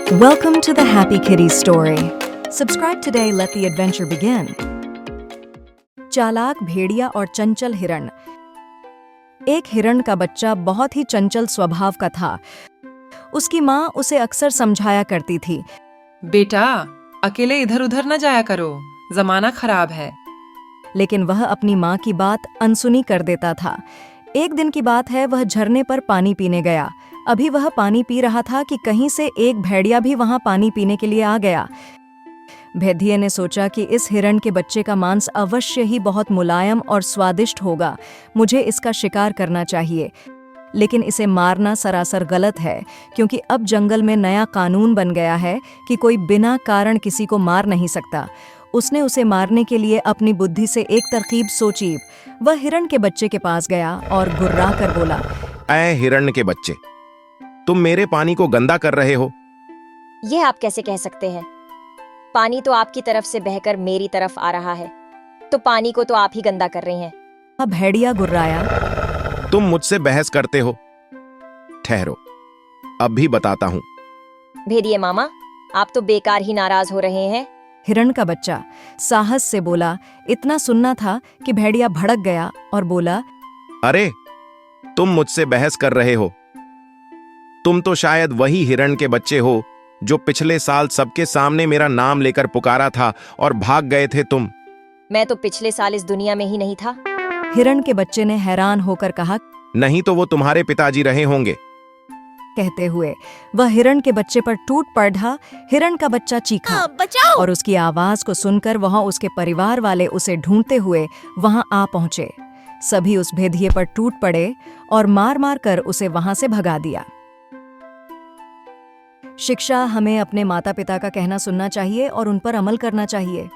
Welcome to the Happy Kitty story. Subscribe today, let the adventure begin. चालाक भेड़िया और चंचल हिरण। एक हिरण का बच्चा बहुत ही चंचल स्वभाव का था। उसकी माँ उसे अक्सर समझाया करती थी, बेटा, अकेले इधर उधर न जाया करो, जमाना खराब है। लेकिन वह अपनी माँ की बात अनसुनी कर देता था। एक दिन की बात है, वह झरने पर पानी पीने गया। अभी वह पानी पी रहा था कि कहीं से एक भेड़िया भी वहां पानी पीने के लिए आ गया। भेड़िए ने सोचा कि इस हिरण के बच्चे का मांस अवश्य ही बहुत मुलायम और स्वादिष्ट होगा, मुझे इसका शिकार करना चाहिए। लेकिन इसे मारना सरासर गलत है, क्योंकि अब जंगल में नया कानून बन गया है कि कोई बिना कारण किसी को मार नहीं सकता। उसने उसे मारने के लिए अपनी बुद्धि से एक तरकीब सोची। वह हिरण के बच्चे के पास गया और गुर्रा कर बोला, ऐ हिरण के बच्चे, तुम मेरे पानी को गंदा कर रहे हो। यह आप कैसे कह सकते हैं? पानी तो आपकी तरफ से बहकर मेरी तरफ आ रहा है, तो पानी को तो आप ही गंदा कर रही हैं। अब भेड़िया गुर्राया, तुम मुझसे बहस करते हो। ठहरो, अब भी बताता हूँ। भेड़िए मामा, आप तो बेकार ही नाराज हो रहे हैं। हिरण का बच्चा साहस से बोला। इतना सुनना था कि भेड़िया भड़क गया और बोला, अरे, तुम मुझसे बहस कर रहे हो। तुम तो शायद वही हिरण के बच्चे हो जो पिछले साल सबके सामने मेरा नाम लेकर पुकारा था और भाग गए थे तुम। मैं तो पिछले साल इस दुनिया में ही नहीं था। हिरण के बच्चे ने हैरान होकर कहा। नहीं तो वो तुम्हारे पिताजी रहे होंगे। कहते हुए वह हिरण के बच्चे पर टूट पड़ा। हिरण का बच्चा चीखा और उसकी आवाज को सुनकर वहां उसके परिवार वाले उसे ढूंढते हुए वहां आ पहुंचे। सभी उस भेड़िए पर टूट पड़े और मार मार कर उसे वहां से भगा दिया। शिक्षा हमें अपने माता पिता का कहना सुनना चाहिए और उन पर अमल करना चाहिए।